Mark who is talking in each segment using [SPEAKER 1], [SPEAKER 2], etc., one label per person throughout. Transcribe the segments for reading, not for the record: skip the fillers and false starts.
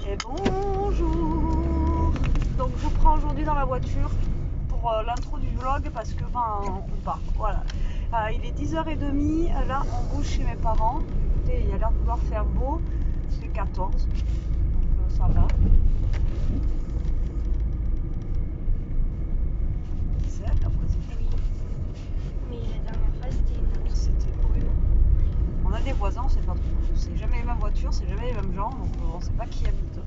[SPEAKER 1] Et bonjour. Donc je vous prends aujourd'hui dans la voiture pour l'intro du vlog parce que on part. Voilà. Il est 10h30, là on bouge chez mes parents. Écoutez, il y a l'air de vouloir faire beau. C'est 14. Donc ça va. C'est la voisine.
[SPEAKER 2] Oui. Mais la dernière fois
[SPEAKER 1] C'était brûlant. On a des voisins, on sait pas trop. C'est jamais les mêmes voitures, c'est jamais les mêmes gens, donc on sait pas qui habite.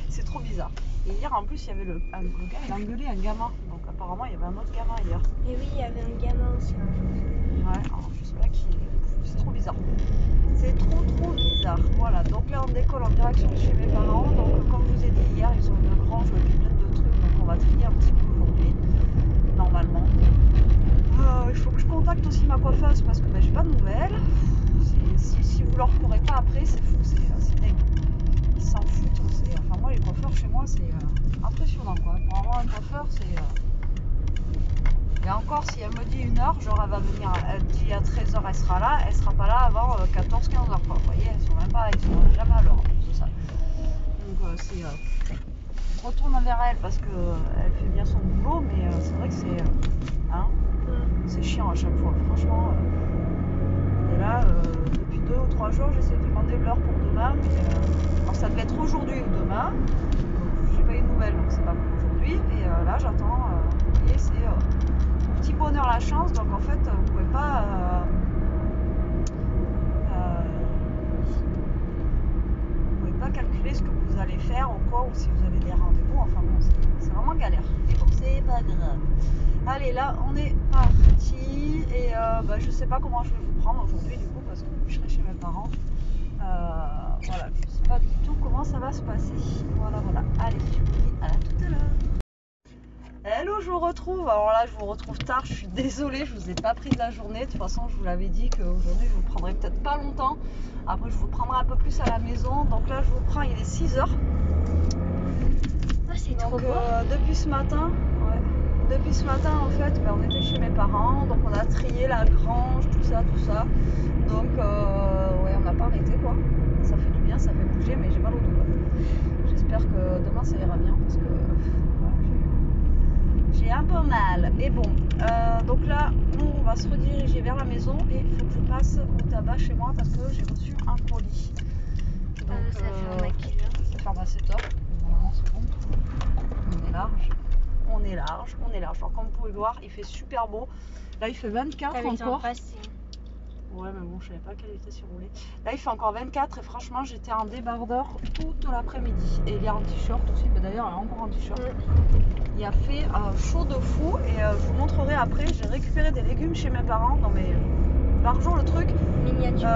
[SPEAKER 1] C'est trop bizarre. Et hier en plus il y avait le gars, il a engueulé un gamin. Donc apparemment il y avait un autre gamin hier.
[SPEAKER 2] Et oui, il y avait un gamin aussi.
[SPEAKER 1] Ouais, alors je sais pas qui est. C'est trop bizarre. C'est trop bizarre. Voilà, donc là on décolle en direction de chez mes parents. Donc comme je vous ai dit hier, ils ont une grange avec plein de trucs. Donc on va trier un petit peu aujourd'hui, normalement. Il faut que je contacte aussi ma coiffeuse parce que j'ai pas de nouvelles. Si vous leur courez pas après, c'est fou, c'est dingue. Ils s'en foutent. Enfin moi les coiffeurs chez moi c'est impressionnant quoi. Pour avoir un coiffeur c'est... Et encore si elle me dit 1h, genre elle va venir, elle dit à 13h elle sera là, elle sera pas là avant 14-15h quoi. Vous voyez, ils sont jamais à l'heure, c'est ça. Donc je retourne vers elle parce que elle fait bien son boulot, mais c'est vrai que c'est chiant à chaque fois, franchement. Et là, depuis 2 ou 3 jours, j'essaie de demander l'heure pour demain. Mais, alors ça devait être aujourd'hui ou demain. J'ai pas eu de nouvelles, donc c'est pas pour aujourd'hui. Et là, j'attends. Vous voyez, c'est petit bonheur la chance. Donc en fait, vous pouvez pas. Vous pouvez pas calculer ce que vous allez faire ou quoi, ou si vous avez des rendez-vous. Enfin bon, c'est vraiment galère. Mais bon, c'est pas grave. Allez, là, on est parti. Et je sais pas comment je vais vous prendre aujourd'hui, du coup, parce que je serai chez mes parents. Voilà, je sais pas du tout comment ça va se passer. Voilà. Allez, je vous dis à tout à l'heure. Hello, je vous retrouve. Alors là, je vous retrouve tard. Je suis désolée, je vous ai pas pris de la journée. De toute façon, je vous l'avais dit qu'aujourd'hui, je vous prendrai peut-être pas longtemps. Après, je vous prendrai un peu plus à la maison. Donc là, je vous prends, il est 6h.
[SPEAKER 2] Ah, c'est trop beau.
[SPEAKER 1] Depuis ce matin, en fait, on était chez mes parents. Donc on a trié la grange, tout ça. Donc on n'a pas arrêté quoi. Ça fait du bien, ça fait bouger, mais j'ai mal au dos. J'espère que demain ça ira bien parce que j'ai un peu mal. Mais bon, donc là, nous on va se rediriger vers la maison et il faut que je passe au tabac chez moi parce que j'ai reçu un colis. Donc,
[SPEAKER 2] ça ferme à quelle heure?
[SPEAKER 1] Ça ferme à 7h. Normalement c'est bon. On est large. Alors comme vous pouvez le voir, il fait super beau. Là il fait 24 encore. Ouais, mais bon, je savais pas quelle vitesse il roulait. Là, il fait encore 24 et franchement, j'étais en débardeur toute l'après-midi. Et il est en t-shirt aussi, mais d'ailleurs, elle est encore en t-shirt. Il a fait chaud de fou et je vous montrerai après. J'ai récupéré des légumes chez mes parents. Non, mais par jour, le truc.
[SPEAKER 2] Miniature.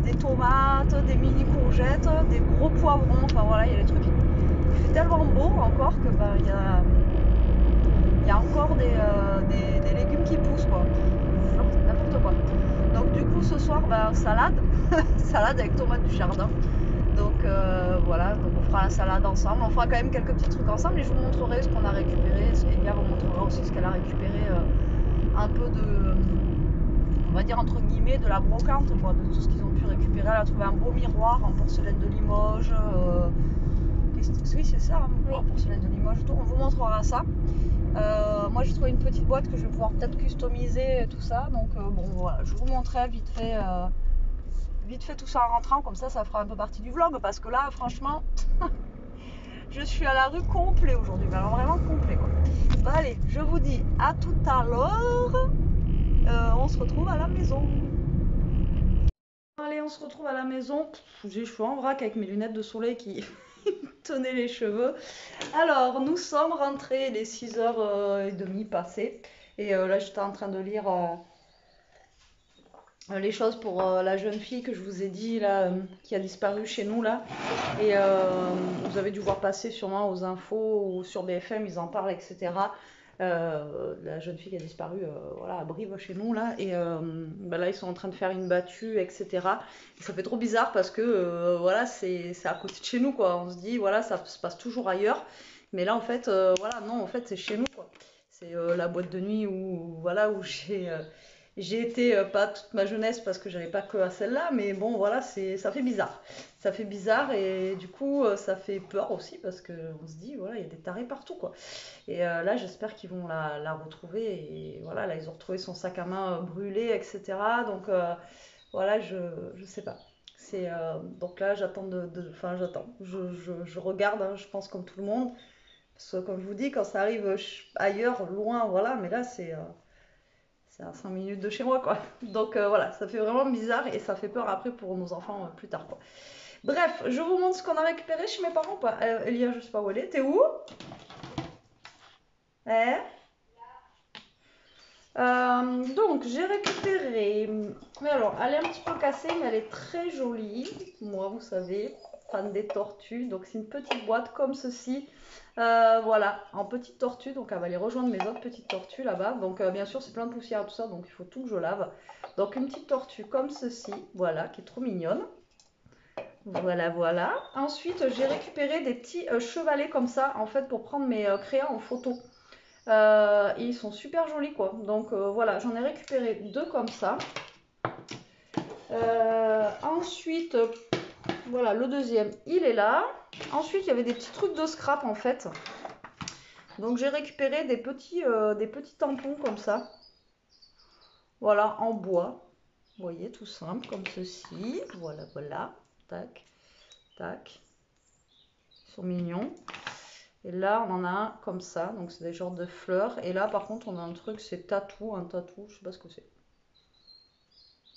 [SPEAKER 1] Des tomates, des mini courgettes, des gros poivrons. Enfin voilà, il y a des trucs. Il fait tellement beau encore que il y a encore des légumes qui poussent, quoi. N'importe quoi. Donc du coup ce soir salade salade avec tomates du jardin. Donc voilà, donc on fera la salade ensemble, on fera quand même quelques petits trucs ensemble et je vous montrerai ce qu'on a récupéré. Et Elia vous montrera aussi ce qu'elle a récupéré, un peu de, on va dire entre guillemets, de la brocante quoi, de tout ce qu'ils ont pu récupérer. Elle a trouvé un beau miroir en porcelaine de Limoges, oui c'est ça, en porcelaine de Limoges, tout. On vous montrera ça. Moi j'ai trouvé une petite boîte que je vais pouvoir peut-être customiser et tout ça, donc bon voilà, je vous montrerai vite fait tout ça en rentrant, comme ça fera un peu partie du vlog parce que là franchement je suis à la rue complet aujourd'hui, mais alors vraiment complet quoi. Bon allez, je vous dis à tout à l'heure, on se retrouve à la maison. Allez, on se retrouve à la maison. J'ai les cheveux en vrac avec mes lunettes de soleil qui tenaient les cheveux. Alors, nous sommes rentrés les 6h30 passées. Et là, j'étais en train de lire les choses pour la jeune fille que je vous ai dit, là, qui a disparu chez nous, là. Et vous avez dû voir passer sûrement aux infos ou sur BFM, ils en parlent, etc. La jeune fille qui a disparu voilà, à Brive chez nous là et là ils sont en train de faire une battue etc. Et ça fait trop bizarre parce que voilà c'est à côté de chez nous quoi, on se dit voilà ça se passe toujours ailleurs mais là en fait voilà non en fait c'est chez nous quoi, c'est la boîte de nuit où voilà où j'ai J'ai été pas toute ma jeunesse parce que j'avais pas que à celle-là, mais bon voilà, ça fait bizarre. Ça fait bizarre et du coup ça fait peur aussi parce que on se dit voilà, il y a des tarés partout quoi. Et là j'espère qu'ils vont la retrouver et voilà, là ils ont retrouvé son sac à main brûlé, etc. Donc voilà, je sais pas. Donc là j'attends enfin j'attends. Je regarde, hein, je pense comme tout le monde. Parce que comme je vous dis, quand ça arrive ailleurs, loin, voilà, mais là c'est à 5 minutes de chez moi, quoi. Donc voilà, ça fait vraiment bizarre et ça fait peur après pour nos enfants plus tard, quoi. Bref, je vous montre ce qu'on a récupéré chez mes parents, pas. Elia, je sais pas où elle est. T'es où? Eh. Donc j'ai récupéré. Mais alors, elle est un petit peu cassée, mais elle est très jolie. Moi, vous savez, fan des tortues. Donc c'est une petite boîte comme ceci. Voilà, en petite tortue. Donc elle va aller rejoindre mes autres petites tortues là-bas. Donc bien sûr, c'est plein de poussière tout ça, donc il faut tout que je lave. Donc une petite tortue comme ceci, voilà, qui est trop mignonne. Voilà, voilà. Ensuite, j'ai récupéré des petits chevalets comme ça, en fait, pour prendre mes crayons en photo. Ils sont super jolis, quoi. Donc voilà, j'en ai récupéré 2 comme ça. Ensuite, voilà, le deuxième, il est là. Ensuite, il y avait des petits trucs de scrap, en fait. Donc j'ai récupéré des petits tampons comme ça. Voilà, en bois. Vous voyez, tout simple, comme ceci. Voilà, voilà. Tac, tac. Ils sont mignons. Et là, on en a un comme ça. Donc c'est des genres de fleurs. Et là, par contre, on a un truc, c'est tatou. Un tatou, je sais pas ce que c'est.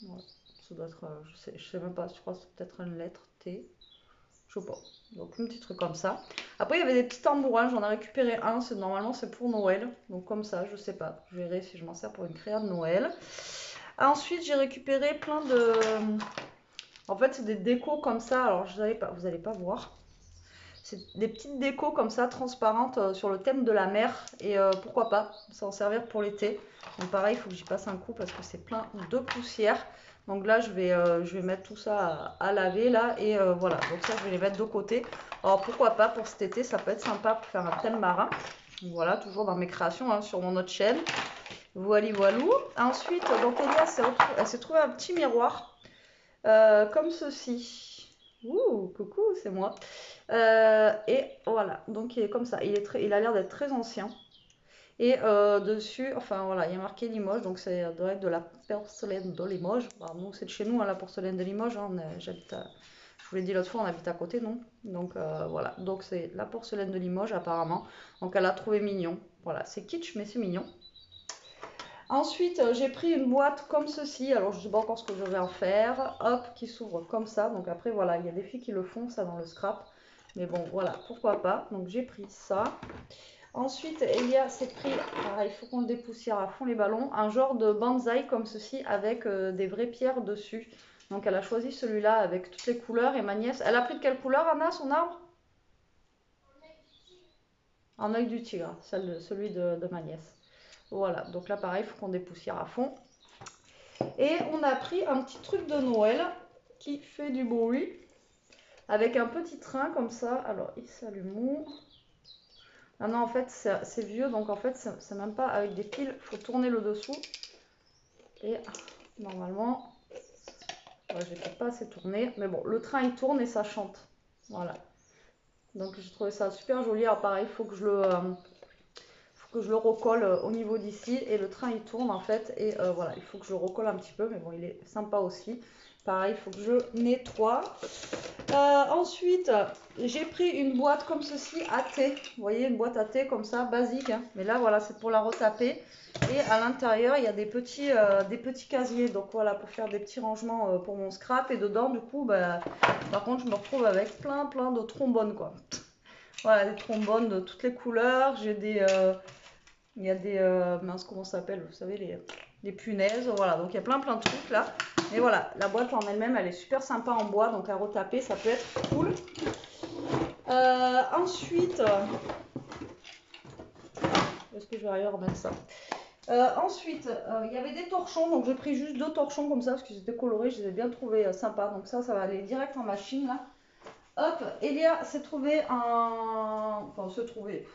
[SPEAKER 1] Voilà. Ça doit être, je sais même pas, je crois que c'est peut-être une lettre T. Je sais pas. Donc un petit truc comme ça. Après il y avait des petits tambourins, j'en ai récupéré un, normalement c'est pour Noël. Donc comme ça, je sais pas. Je verrai si je m'en sers pour une créa de Noël. Ensuite j'ai récupéré plein de... En fait c'est des décos comme ça, alors vous allez pas voir. C'est des petites décos comme ça, transparentes, sur le thème de la mer. Et pourquoi pas s'en servir pour l'été. Donc pareil, il faut que j'y passe un coup parce que c'est plein de poussière. Donc là, je vais mettre tout ça à laver là. Et voilà, donc ça, je vais les mettre de côté. Alors pourquoi pas pour cet été, ça peut être sympa pour faire un thème marin. Donc, voilà, toujours dans mes créations, hein, sur mon autre chaîne. Voilà, voilou. Ensuite, donc Elia, elle s'est trouvée un petit miroir. Comme ceci. Ouh, coucou, c'est moi. Et voilà, donc il est comme ça. Il a l'air d'être très ancien. Et dessus, enfin voilà, il y a marqué Limoges, donc ça doit être de la porcelaine de Limoges. Bah, nous, c'est de chez nous, hein, la porcelaine de Limoges. Hein, je vous l'ai dit l'autre fois, on habite à côté, non? Donc voilà, donc c'est la porcelaine de Limoges apparemment. Donc elle a trouvé mignon. Voilà, c'est kitsch, mais c'est mignon. Ensuite, j'ai pris une boîte comme ceci. Alors, je ne sais pas encore ce que je vais en faire. Hop, qui s'ouvre comme ça. Donc après, voilà, il y a des filles qui le font, ça, dans le scrap. Mais bon, voilà, pourquoi pas. Donc, j'ai pris ça. Ensuite, Elia s'est pris, il faut qu'on le dépoussière à fond les ballons, un genre de bonsaï comme ceci avec des vraies pierres dessus. Donc, elle a choisi celui-là avec toutes les couleurs. Et ma nièce, elle a pris de quelle couleur, Anna, son arbre? En œil du tigre, celui de ma nièce. Voilà, donc là pareil, il faut qu'on dépoussière à fond. Et on a pris un petit truc de Noël qui fait du bruit. Avec un petit train comme ça. Alors, il s'allume où? Ah non, en fait, c'est vieux, donc en fait, c'est même pas avec des piles. Il faut tourner le dessous. Et normalement, ouais, j'ai peut-être pas assez tourné. Mais bon, le train, il tourne et ça chante. Voilà. Donc, j'ai trouvé ça super joli. Alors, pareil, il faut que je le recolle au niveau d'ici et le train il tourne en fait et voilà, il faut que je recolle un petit peu, mais bon, il est sympa aussi. Pareil, il faut que je nettoie. Ensuite, j'ai pris une boîte comme ceci à thé. Vous voyez, une boîte à thé comme ça, basique, hein. Mais là voilà, c'est pour la retaper. Et à l'intérieur, il y a des petits casiers, donc voilà, pour faire des petits rangements pour mon scrap. Et dedans, du coup, bah, par contre, je me retrouve avec plein de trombones, quoi. Voilà, des trombones de toutes les couleurs. J'ai il y a des mince, comment ça s'appelle, vous savez, les punaises. Voilà, donc il y a plein de trucs là. Et voilà, la boîte en elle-même, elle est super sympa en bois, donc à retaper, ça peut être cool. Ensuite, est-ce que je vais arriver à remettre ça? Ensuite, il y avait des torchons, donc j'ai pris juste 2 torchons comme ça parce qu'ils étaient colorés, je les ai bien trouvés sympas. Donc ça va aller direct en machine là. Hop,
[SPEAKER 3] Elia s'est trouvé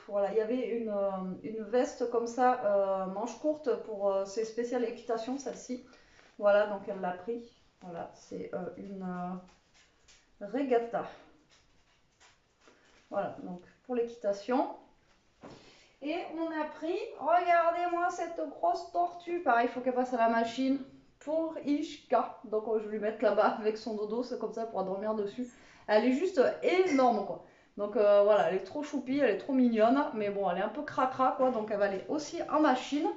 [SPEAKER 3] voilà, il y avait une veste comme ça, manche courte pour ses spéciales équitation, celle-ci. Voilà, donc elle l'a pris. Voilà, c'est une regatta. Voilà, donc pour l'équitation. Et on a pris, regardez-moi cette grosse tortue. Pareil, il faut qu'elle passe à la machine pour Ishka. Donc je vais lui mettre là-bas avec son dodo, c'est comme ça pour dormir dessus. Elle est juste énorme quoi. Donc voilà, elle est trop choupie, elle est trop mignonne. Mais bon, elle est un peu cracra quoi, donc elle va aller aussi en machine.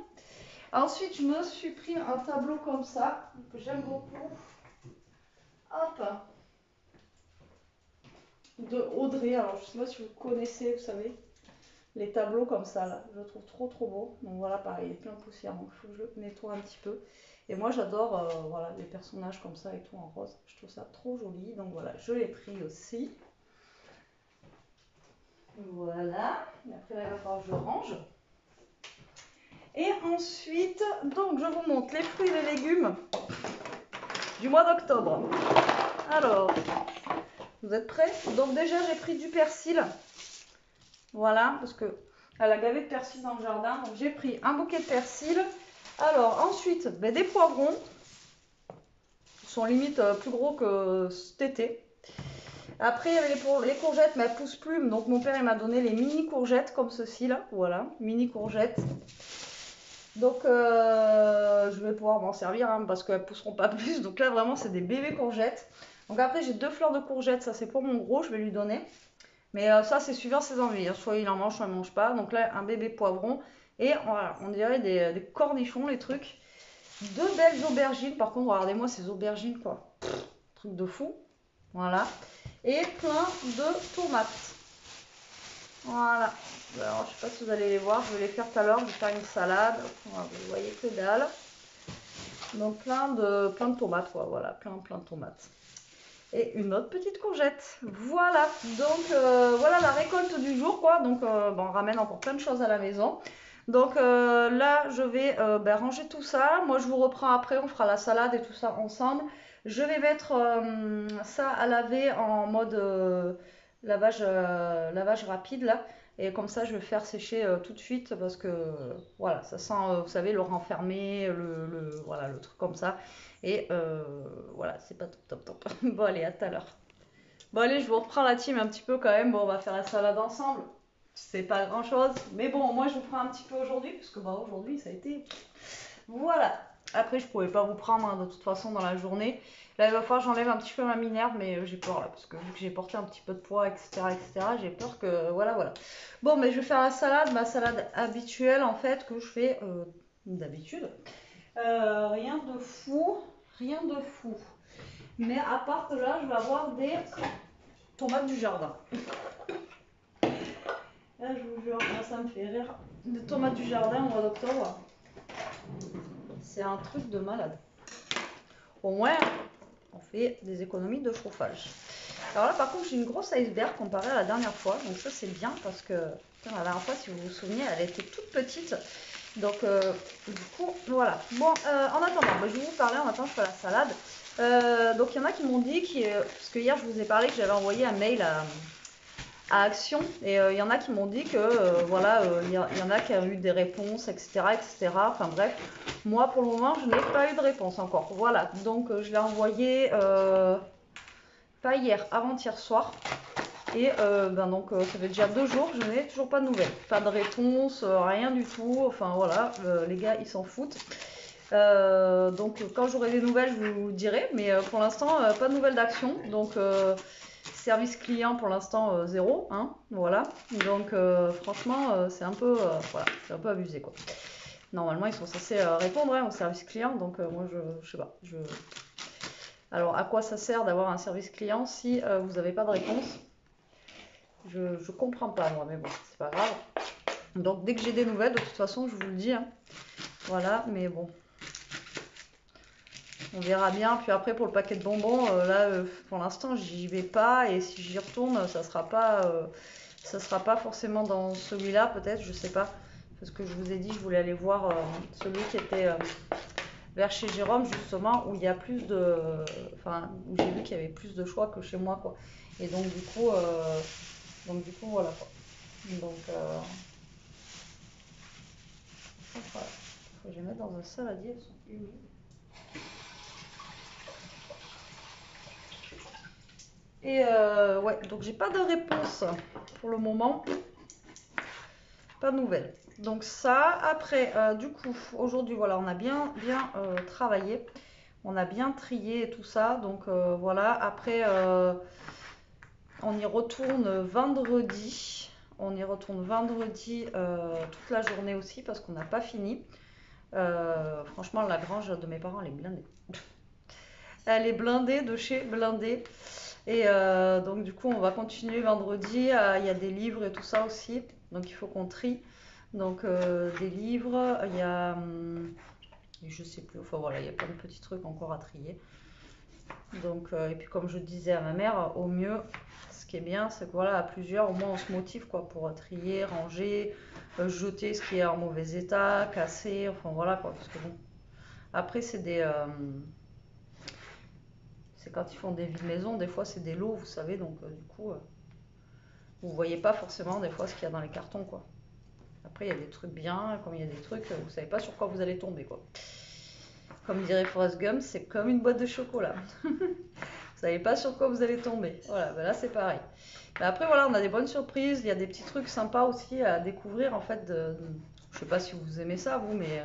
[SPEAKER 3] Ensuite, je me suis pris un tableau comme ça, que j'aime beaucoup. Hop. De Audrey, alors je sais pas si vous connaissez, vous savez. Les tableaux comme ça là, je le trouve trop beau. Donc voilà, pareil, il est plein de poussière, donc il faut que je le nettoie un petit peu. Et moi j'adore voilà, les personnages comme ça et tout en rose, je trouve ça trop joli. Donc voilà, je l'ai pris aussi. Voilà, et après là il va falloir que je range. Et ensuite, donc je vous montre les fruits et les légumes du mois d'octobre. Alors, vous êtes prêts? Donc déjà j'ai pris du persil. Voilà, parce que elle a gavé de persil dans le jardin. Donc j'ai pris un bouquet de persil. Alors ensuite, ben, des poivrons. Ils sont limite plus gros que cet été. Après, il y avait les courgettes, mais elles poussent plus. Donc mon père il m'a donné les mini courgettes comme ceci là. Voilà, mini courgettes. Donc je vais pouvoir m'en servir hein, parce qu'elles pousseront pas plus. Donc là vraiment c'est des bébés courgettes. Donc après j'ai 2 fleurs de courgettes. Ça c'est pour mon gros, je vais lui donner. Mais ça, c'est suivant ses envies. Hein. Soit il en mange, soit il ne mange pas. Donc là, un bébé poivron. Et voilà, on dirait des cornichons, les trucs. 2 belles aubergines. Par contre, regardez-moi ces aubergines, quoi. Truc de fou. Voilà. Et plein de tomates. Voilà. Alors, je sais pas si vous allez les voir. Je vais les faire tout à l'heure. Je vais faire une salade. Voilà, vous voyez que dalle. Donc, plein de tomates, quoi. Voilà, plein de tomates. Et une autre petite courgette. Voilà, donc voilà la récolte du jour quoi. Donc bon, on ramène encore plein de choses à la maison. Donc là je vais ranger tout ça. Moi je vous reprends après, on fera la salade et tout ça ensemble. Je vais mettre ça à laver en mode lavage rapide là. Et comme ça je vais le faire sécher tout de suite parce que voilà, ça sent, vous savez, le renfermé, voilà, le truc comme ça. Et voilà, c'est pas top. Bon, allez, à tout à l'heure. Bon, allez, je vous reprends la team un petit peu quand même. Bon, on va faire la salade ensemble. C'est pas grand chose. Mais bon, moi, je vous prends un petit peu aujourd'hui. Parce que bah, aujourd'hui, ça a été. Voilà. Après, je pouvais pas vous prendre hein, de toute façon dans la journée. Là, il va falloir que j'enlève un petit peu ma minerve. Mais j'ai peur là. Parce que vu que j'ai porté un petit peu de poids, etc. j'ai peur que. Voilà. Bon, mais je vais faire la salade. Ma salade habituelle, en fait, que je fais d'habitude. Rien de fou. Mais à part que là, je vais avoir des tomates du jardin. Là, je vous jure, ça me fait rire. Des tomates du jardin au mois d'octobre. C'est un truc de malade. Au moins, on fait des économies de chauffage. Alors là, par contre, j'ai une grosse iceberg comparée à la dernière fois. Donc ça, c'est bien parce que la dernière fois, si vous vous souvenez, elle était toute petite. Donc, du coup, voilà. Bon, en attendant, je vais vous parler en attendant que je fais la salade. Donc, il y en a qui m'ont dit, parce que hier, je vous ai parlé que j'avais envoyé un mail à Action. Et il y en a qui m'ont dit que, voilà, il y en a qui ont eu des réponses, etc. Enfin, bref. Moi, pour le moment, je n'ai pas eu de réponse encore. Voilà. Donc, je l'ai envoyé, pas hier, avant-hier soir. Et donc ça fait déjà 2 jours, je n'ai toujours pas de nouvelles. Pas de réponse, rien du tout. Enfin voilà, les gars ils s'en foutent. Donc quand j'aurai des nouvelles, je vous dirai. Mais pour l'instant, pas de nouvelles d'Action. Donc service client pour l'instant 0. Hein, voilà. Donc franchement, c'est un peu voilà, c'est un peu abusé quoi. Normalement ils sont censés répondre hein, au service client. Donc moi je sais pas. Alors à quoi ça sert d'avoir un service client si vous n'avez pas de réponse? Je comprends pas moi, mais bon, c'est pas grave. Donc dès que j'ai des nouvelles, de toute façon, je vous le dis. Hein. Voilà, mais bon. On verra bien. Puis après, pour le paquet de bonbons, là, pour l'instant, j'y vais pas. Et si j'y retourne, ça sera pas forcément dans celui-là, peut-être, je sais pas. Parce que je vous ai dit, je voulais aller voir celui qui était vers chez Jérôme justement où il y a plus de, enfin où j'ai vu qu'il y avait plus de choix que chez moi quoi. Et donc du coup voilà quoi. Donc voilà. Faut que je les mette dans un saladier, elles sont humides. Et ouais, donc j'ai pas de réponse pour le moment, pas de nouvelles. Donc ça, après, du coup, aujourd'hui, voilà, on a bien travaillé, on a bien trié et tout ça. Donc voilà, après, on y retourne vendredi. On y retourne vendredi toute la journée aussi parce qu'on n'a pas fini. Franchement, la grange de mes parents, elle est blindée. Elle est blindée de chez blindée. Et donc du coup, on va continuer vendredi. Il y a des livres et tout ça aussi. Donc il faut qu'on trie. Donc des livres, il y a... je sais plus, enfin voilà, il y a plein de petits trucs encore à trier. Donc, et puis comme je disais à ma mère, au mieux, ce qui est bien, c'est que voilà, à plusieurs, au moins on se motive quoi, pour trier, ranger, jeter ce qui est en mauvais état, casser, enfin voilà quoi. Parce que bon, après c'est des... c'est quand ils font des vides maison, des fois c'est des lots, vous savez, donc du coup, vous voyez pas forcément des fois ce qu'il y a dans les cartons quoi. Après il y a des trucs bien, comme il y a des trucs, vous savez pas sur quoi vous allez tomber quoi. Comme dirait Forrest Gump, c'est comme une boîte de chocolat. Vous savez pas sur quoi vous allez tomber. Voilà, ben là c'est pareil. Mais après voilà, on a des bonnes surprises, il y a des petits trucs sympas aussi à découvrir en fait. Je sais pas si vous aimez ça vous, mais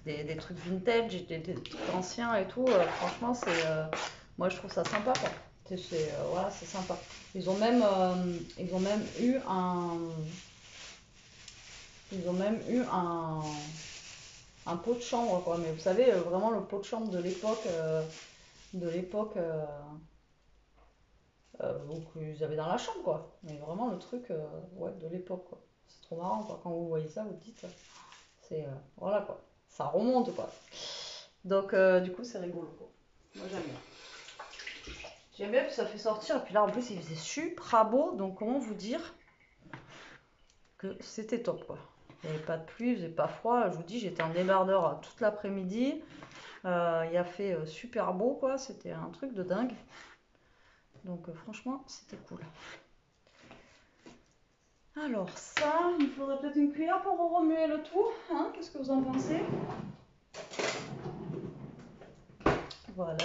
[SPEAKER 3] des trucs vintage, des trucs anciens et tout. Franchement, moi je trouve ça sympa quoi. Voilà, c'est sympa. Ils ont même eu un pot de chambre quoi. Mais vous savez vraiment le pot de chambre de l'époque. Qu'ils avaient dans la chambre quoi, mais vraiment le truc ouais, de l'époque quoi. C'est trop marrant quoi, quand vous voyez ça vous dites c'est voilà quoi, ça remonte quoi. Donc du coup c'est rigolo quoi. Moi j'aime bien parce que ça fait sortir, et puis là en plus il faisait super beau, donc comment vous dire que c'était top quoi. Il n'y avait pas de pluie, il faisait pas froid, je vous dis j'étais en débardeur toute l'après-midi, il a fait super beau quoi, c'était un truc de dingue. Donc franchement, c'était cool. Alors ça, il faudrait peut-être une cuillère pour remuer le tout. Hein, qu'est-ce que vous en pensez? Voilà.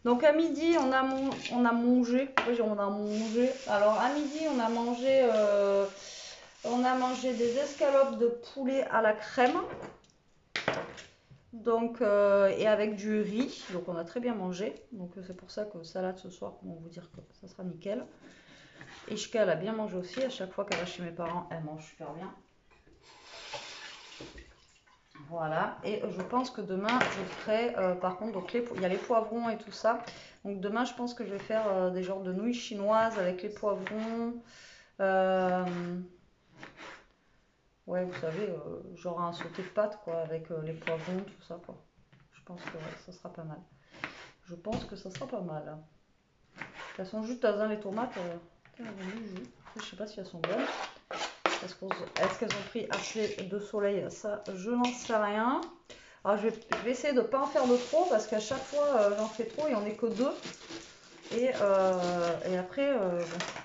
[SPEAKER 3] Donc à midi, on a mangé. Oui, on a mangé. Alors à midi, on a mangé des escalopes de poulet à la crème. Donc, et avec du riz. Donc on a très bien mangé. Donc c'est pour ça que salade ce soir, comment vous dire que ça sera nickel. Ishka, elle a bien mangé aussi. À chaque fois qu'elle va chez mes parents, elle mange super bien. Voilà. Et je pense que demain, je ferai, par contre, donc il y a les poivrons et tout ça. Donc demain, je pense que je vais faire des genres de nouilles chinoises avec les poivrons. Ouais, vous savez, genre un sauté de pâtes, quoi, avec les poivrons, tout ça, quoi. Je pense que ouais, ça sera pas mal. Je pense que ça sera pas mal. Elles sont juste tasin les tomates. Je sais pas si elles sont bonnes. Est-ce qu'elles ont pris assez de soleil? Ça, je n'en sais rien. Alors, je vais essayer de ne pas en faire de trop parce qu'à chaque fois, j'en fais trop et on n'est que deux. Et après, bon,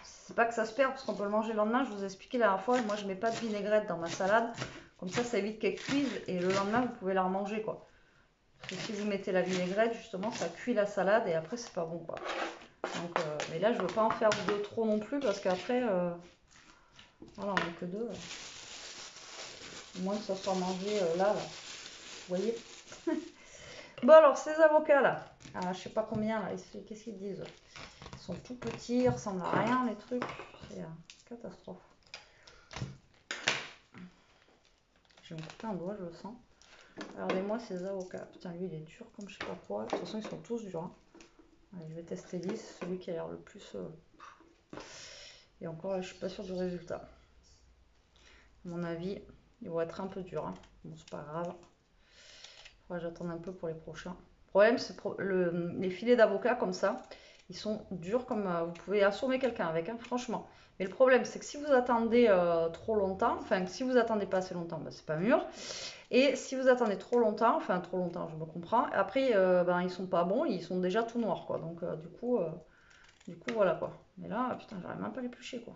[SPEAKER 3] c'est pas que ça se perd parce qu'on peut le manger le lendemain. Je vous ai expliqué la dernière fois. Moi, je mets pas de vinaigrette dans ma salade. Comme ça évite qu'elle cuise et le lendemain, vous pouvez la remanger, quoi. Parce que si vous mettez la vinaigrette, justement, ça cuit la salade et après, c'est pas bon, quoi. Donc, mais là, je veux pas en faire de trop non plus parce qu'après... voilà, on n'est que deux. Au moins que ça soit mangé là. Vous voyez. Bon, alors, ces avocats là. Ah, je sais pas combien là. Qu'est-ce qu'ils disent? Ils sont tout petits, ils ressemblent à rien les trucs. C'est catastrophe. Je vais me couper un doigt, je le sens. Regardez-moi ces avocats. Putain, lui il est dur comme je sais pas quoi. De toute façon, ils sont tous durs. Hein. Allez, je vais tester 10. Celui qui a l'air le plus. Et encore, là, je suis pas sûre du résultat. À mon avis, ils vont être un peu durs. Hein. Bon, c'est pas grave. Faudra que j'attende un peu pour les prochains. Le problème, c'est les filets d'avocat comme ça. Ils sont durs comme vous pouvez assommer quelqu'un avec, hein, franchement. Mais le problème, c'est que si vous attendez trop longtemps, enfin, si vous attendez pas assez longtemps, bah, c'est pas mûr. Et si vous attendez trop longtemps, enfin trop longtemps, je me comprends, après ben, ils sont pas bons, ils sont déjà tout noirs quoi. Donc du coup voilà quoi. Mais là, putain, j'arrive même pas à l'éplucher quoi.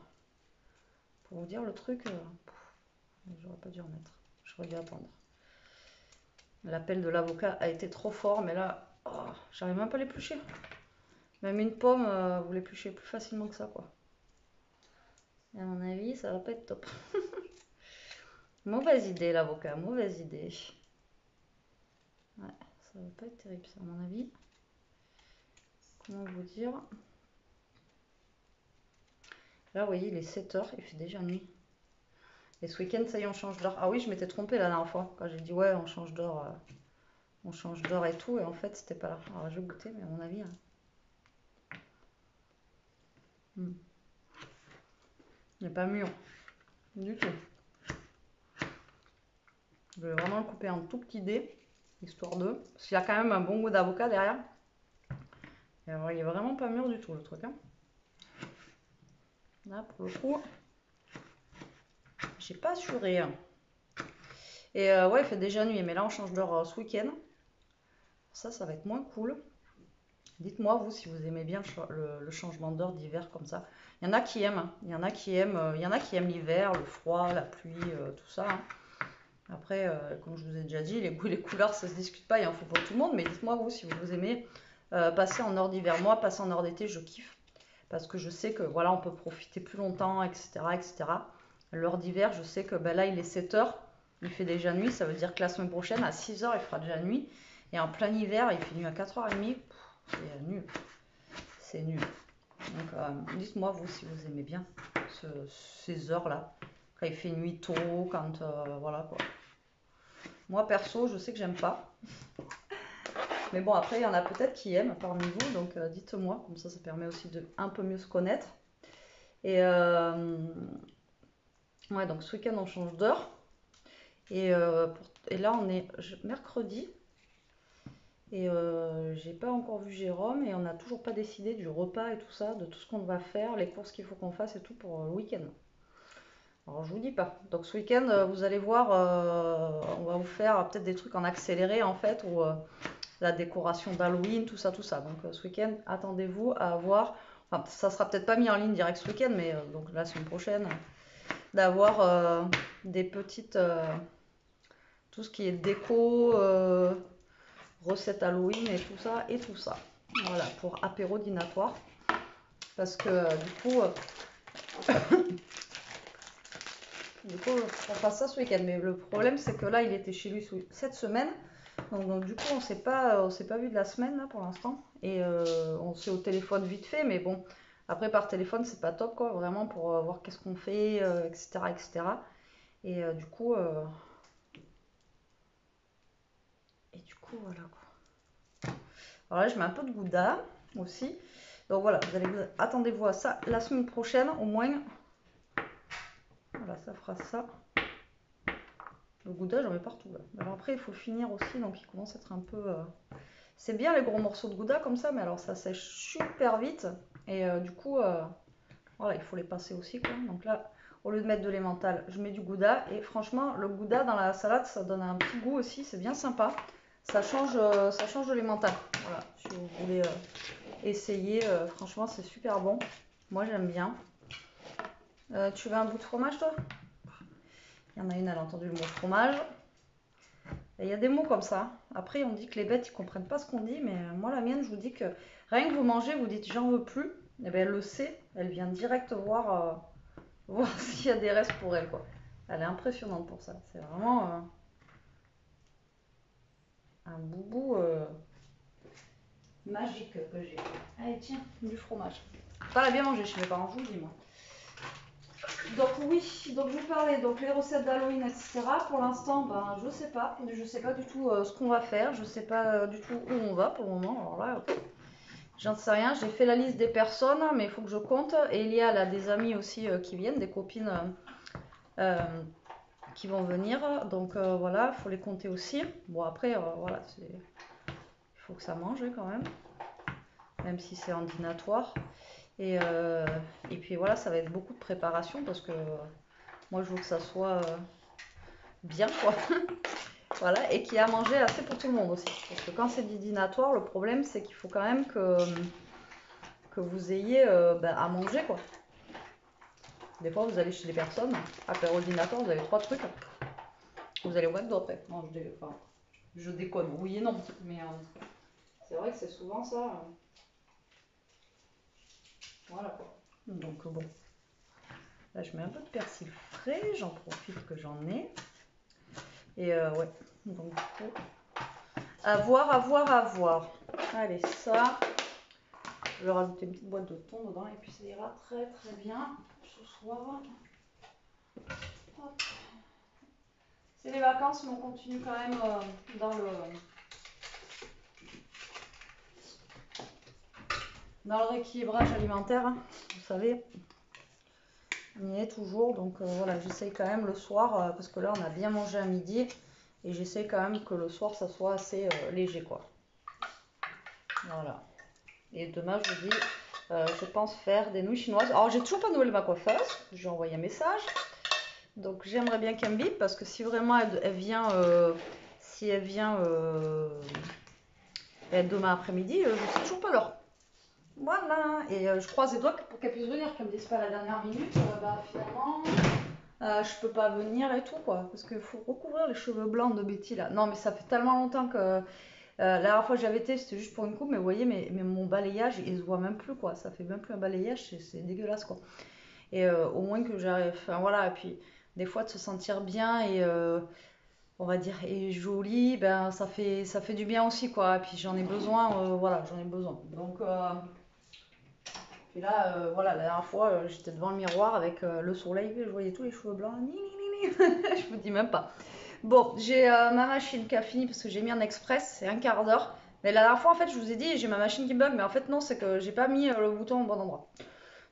[SPEAKER 3] Pour vous dire le truc, j'aurais pas dû en mettre. J'aurais dû attendre. L'appel de l'avocat a été trop fort, mais là, oh, j'arrive même pas à l'éplucher. Même une pomme, vous l'épluchez plus facilement que ça quoi. Et à mon avis, ça va pas être top. Mauvaise idée l'avocat, mauvaise idée. Ouais, ça va pas être terrible ça à mon avis. Comment vous dire? Là, vous voyez, il est 7 h, il fait déjà nuit. Et ce week-end, ça y est, on change d'heure. Ah oui, je m'étais trompée la dernière fois, quand j'ai dit ouais, on change d'heure et tout, et en fait, c'était pas là. Alors, je vais goûter, mais à mon avis... Il n'est pas mûr, du tout. Je vais vraiment le couper en tout petits dés, histoire de... Parce qu'il y a quand même un bon goût d'avocat derrière. Et alors, il est vraiment pas mûr du tout, le truc. Hein. Là, pour le coup, j'ai pas assuré. Et ouais, il fait déjà nuit, mais là, on change d'heure ce week-end. Ça va être moins cool. Dites-moi, vous, si vous aimez bien le changement d'heure d'hiver comme ça. Il y en a qui aiment. Il y en a qui aiment l'hiver, le froid, la pluie, tout ça. Hein. Après, comme je vous ai déjà dit, les goûts et les couleurs, ça se discute pas, il en faut pour tout le monde. Mais dites-moi, vous, si vous aimez passer en heure d'hiver. Moi, passer en heure d'été, je kiffe. Parce que je sais que, voilà, on peut profiter plus longtemps, etc., etc. L'heure d'hiver, je sais que ben là, il est 7 h. Il fait déjà nuit. Ça veut dire que la semaine prochaine, à 6 h, il fera déjà nuit. Et en plein hiver, il fait nuit à 4 h30. C'est nul. C'est nul. Donc, dites-moi, vous, si vous aimez bien ces heures-là. Quand il fait nuit tôt, quand... voilà, quoi. Moi, perso, je sais que j'aime pas. Mais bon, après, il y en a peut-être qui aiment parmi vous. Donc, dites-moi. Comme ça permet aussi de un peu mieux se connaître. Et ouais, donc ce week-end, on change d'heure. Et là, on est mercredi. Et j'ai pas encore vu Jérôme et on n'a toujours pas décidé du repas et tout ça, de tout ce qu'on va faire, les courses qu'il faut qu'on fasse et tout pour le week-end. Alors je vous dis pas. Donc ce week-end, vous allez voir, on va vous faire peut-être des trucs en accéléré en fait, ou la décoration d'Halloween, tout ça, tout ça. Donc ce week-end, attendez-vous à avoir, enfin ça sera peut-être pas mis en ligne direct ce week-end, mais donc la semaine prochaine, d'avoir des petites, tout ce qui est déco. Recettes Halloween et tout ça, Voilà, pour apéro dînatoire. Parce que du coup, on fasse ça ce week-end. Mais le problème, c'est que là, il était chez lui cette semaine. Donc du coup, on s'est pas vu de la semaine là pour l'instant. Et on s'est au téléphone vite fait, mais bon, après par téléphone, c'est pas top quoi, vraiment pour voir qu'est-ce qu'on fait, etc., etc. Et du coup, voilà quoi. Alors là, je mets un peu de gouda aussi. Donc voilà, attendez-vous à ça la semaine prochaine au moins. Voilà, ça fera ça. Le gouda, j'en mets partout là. Alors après, il faut finir aussi, donc il commence à être un peu... C'est bien les gros morceaux de gouda comme ça, mais alors ça sèche super vite. Et du coup, voilà, il faut les passer aussi quoi. Donc là, au lieu de mettre de l'emmental, je mets du gouda. Et franchement, le gouda dans la salade, ça donne un petit goût aussi, c'est bien sympa. Ça change de l'emmental. Voilà, si vous voulez essayer, franchement, c'est super bon. Moi, j'aime bien. Tu veux un bout de fromage, toi? Il y en a une, elle a entendu le mot fromage. Et il y a des mots comme ça. Après, on dit que les bêtes, ils comprennent pas ce qu'on dit, mais moi, la mienne, je vous dis que rien que vous mangez, vous dites j'en veux plus. Et bien, elle le sait. Elle vient direct voir s'il y a des restes pour elle, quoi. Elle est impressionnante pour ça. C'est vraiment un boubou magique que j'ai. Allez, tiens, du fromage. Ça l'a bien mangé chez mes parents, je vous le dis, moi. Donc oui, donc je vous parlais, donc les recettes d'Halloween, etc. Pour l'instant, ben, je sais pas du tout ce qu'on va faire, je sais pas du tout où on va pour le moment. Alors là, j'en sais rien. J'ai fait la liste des personnes, mais il faut que je compte. Et il y a des amis aussi qui viennent, des copines qui vont venir. Donc voilà, il faut les compter aussi. Bon après, voilà, il faut que ça mange quand même si c'est en dînatoire. Et puis voilà, ça va être beaucoup de préparation parce que moi je veux que ça soit bien quoi. Voilà, et qui a mangé assez pour tout le monde aussi. Parce que quand c'est du dînatoire, le problème c'est qu'il faut quand même que vous ayez à manger quoi. Des fois vous allez chez des personnes, apéro dînatoire, vous avez 3 trucs. Vous allez au McDo après. Non, je déconne, oui et non. Mais c'est vrai que c'est souvent ça. Voilà quoi. Donc bon. Là je mets un peu de persil frais, j'en profite que j'en ai. Et ouais, donc du coup, à voir. Allez, ça, je vais rajouter une petite boîte de thon dedans et puis ça ira très très bien ce soir. Hop. C'est les vacances, mais on continue quand même dans le rééquilibrage alimentaire, hein, vous savez. On y est toujours, donc voilà, j'essaye quand même le soir, parce que là on a bien mangé à midi, et j'essaye quand même que le soir ça soit assez léger quoi. Voilà. Et demain je vous dis, je pense faire des nouilles chinoises. Alors j'ai toujours pas de nouvelles de ma coiffeuse, je lui ai envoyé un message. Donc j'aimerais bien qu'elle me bip, parce que si vraiment elle vient, demain après-midi, je sais toujours pas l'heure. Voilà, et je croise les doigts pour qu'elle puisse venir, qu'elle me dise pas à la dernière minute, finalement, je peux pas venir et tout quoi, parce qu'il faut recouvrir les cheveux blancs de Betty là. Non mais ça fait tellement longtemps que, la dernière fois que j'avais été, c'était juste pour une coupe, mais vous voyez, mais mon balayage, il se voit même plus quoi, ça fait même plus un balayage, c'est dégueulasse quoi. Et au moins que j'arrive, enfin voilà, et puis des fois de se sentir bien et on va dire, et jolie, ben ça fait du bien aussi quoi, et puis j'en ai besoin, voilà, j'en ai besoin. Donc, et là, voilà, la dernière fois, j'étais devant le miroir avec le soleil, je voyais tous les cheveux blancs, je vous dis même pas. Bon, j'ai ma machine qui a fini parce que j'ai mis en express, c'est un quart d'heure. Mais la dernière fois, en fait, je vous ai dit, j'ai ma machine qui bug, mais en fait, non, c'est que j'ai pas mis le bouton au bon endroit.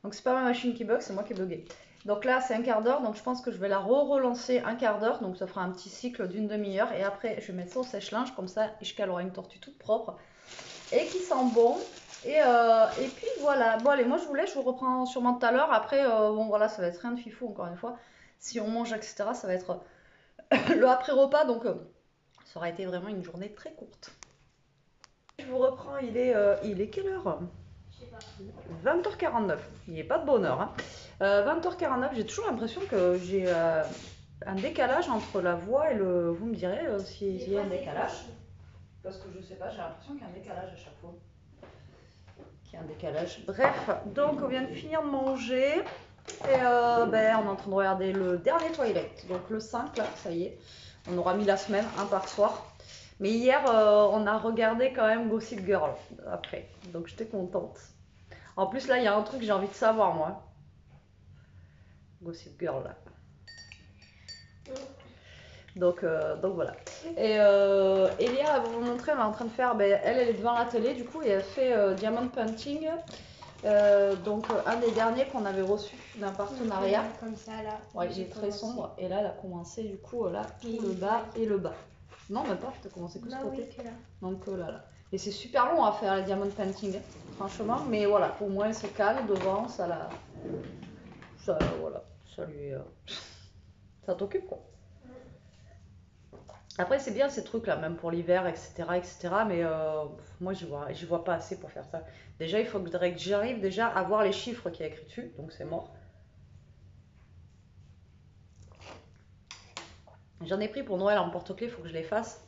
[SPEAKER 3] Donc, c'est pas ma machine qui bug, c'est moi qui ai bugué. Donc là, c'est un quart d'heure, donc je pense que je vais la relancer un quart d'heure, donc ça fera un petit cycle d'une demi-heure. Et après, je vais mettre ça au sèche-linge, comme ça, Ishka aura une tortue toute propre et qui sent bon. Et puis voilà, bon allez, moi je vous laisse, je vous reprends sûrement tout à l'heure. Après, bon voilà, ça va être rien de fifou encore une fois. Si on mange, etc., ça va être le après-repas, donc ça aura été vraiment une journée très courte. Je vous reprends, il est quelle heure?
[SPEAKER 2] Je sais pas.
[SPEAKER 3] 20h49, il n'est pas de bonne heure. Hein. 20h49, j'ai toujours l'impression que j'ai un décalage entre la voix et le... Vous me direz s'il y a un décalage. Parce que je sais pas, j'ai l'impression qu'il y a un décalage à chaque fois. Bref, donc on vient de finir de manger. Et on est en train de regarder le dernier Twilight. Donc le 5, là, ça y est. On aura mis la semaine, un par soir. Mais hier, on a regardé quand même Gossip Girl après. Donc j'étais contente. En plus, là, il y a un truc que j'ai envie de savoir, moi. Gossip Girl, là. Donc voilà. Et Elia, elle va vous montrer, elle est en train de faire, elle est devant la télé du coup, et elle fait Diamond Painting. Donc un des derniers qu'on avait reçu d'un partenariat.
[SPEAKER 2] Comme ça là.
[SPEAKER 3] Ouais, il est très sombre. Et là, elle a commencé du coup, là, tout le bas et le bas. Non, même pas, tu as commencé que ce côté.
[SPEAKER 2] Oui, que là.
[SPEAKER 3] Donc là. Et c'est super long à faire les Diamond Painting, franchement. Mais voilà, au moins c'est calme devant, ça voilà, ça lui... ça t'occupe quoi. Après, c'est bien ces trucs-là, même pour l'hiver, etc. Mais moi, j'y vois pas assez pour faire ça. Déjà, il faudrait que j'arrive déjà à voir les chiffres qu'il y a écrit dessus, donc c'est mort. J'en ai pris pour Noël en porte-clés, il faut que je les fasse.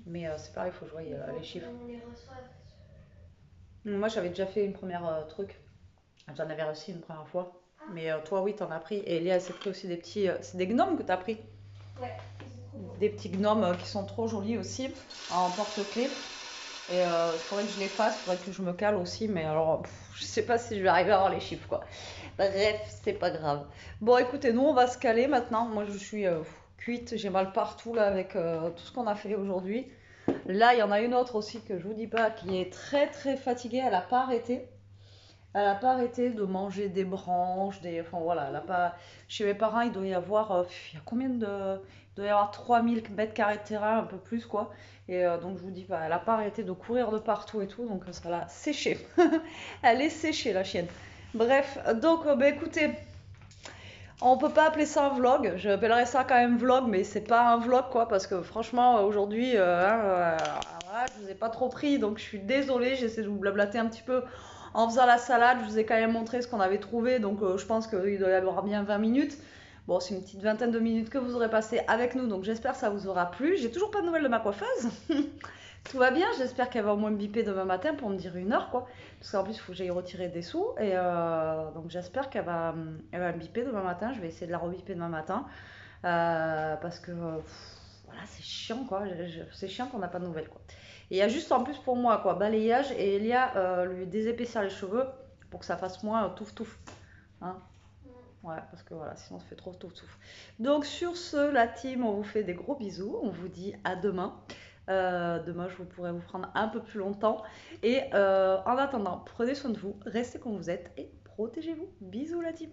[SPEAKER 3] Mais c'est pareil, il faut que je voie les chiffres. Moi, j'avais déjà fait une première truc. J'en avais réussi une première fois. Mais toi, oui, t'en as pris. Et Léa, elle s'est pris aussi des petits... c'est des gnomes que t'as pris.
[SPEAKER 2] Ouais.
[SPEAKER 3] Des petits gnomes qui sont trop jolis aussi en porte-clés. Et il faudrait que je les fasse, il faudrait que je me cale aussi, mais alors je sais pas si je vais arriver à avoir les chiffres quoi. Bref, c'est pas grave. Bon écoutez, nous on va se caler maintenant. Moi je suis cuite, j'ai mal partout là avec tout ce qu'on a fait aujourd'hui. Là il y en a une autre aussi que je vous dis pas, qui est très très fatiguée, elle a pas arrêté. Elle n'a pas arrêté de manger des branches, enfin voilà, elle a pas... Chez mes parents, il doit y avoir, il y a combien de... Il doit y avoir 3000 mètres carrés de terrain, un peu plus quoi. Et donc je vous dis pas, elle n'a pas arrêté de courir de partout et tout, donc ça l'a séchée. Elle est séchée la chienne. Bref, donc écoutez, On peut pas appeler ça un vlog, j'appellerais ça quand même vlog, mais c'est pas un vlog quoi, parce que franchement aujourd'hui, voilà, je vous ai pas trop pris, donc je suis désolée, j'essaie de vous blablater un petit peu en faisant la salade, je vous ai quand même montré ce qu'on avait trouvé, donc je pense qu'il doit y avoir bien 20 minutes. Bon, c'est une petite vingtaine de minutes que vous aurez passé avec nous, donc j'espère que ça vous aura plu. J'ai toujours pas de nouvelles de ma coiffeuse. Tout va bien, j'espère qu'elle va au moins me biper demain matin pour me dire 1 heure quoi. Parce qu'en plus il faut que j'aille retirer des sous. Et donc j'espère elle va me biper demain matin. Je vais essayer de la rebiper demain matin. Parce que voilà, c'est chiant quoi. C'est chiant qu'on n'a pas de nouvelles quoi. Et il y a juste en plus pour moi quoi, balayage et Elia lui désépaissir les cheveux pour que ça fasse moins touf touf. Hein. Ouais, parce que voilà, sinon ça fait trop touf touf. Donc sur ce, la team, on vous fait des gros bisous. On vous dit à demain. Demain, je pourrai vous prendre un peu plus longtemps. Et en attendant, prenez soin de vous, restez comme vous êtes et protégez-vous. Bisous la team.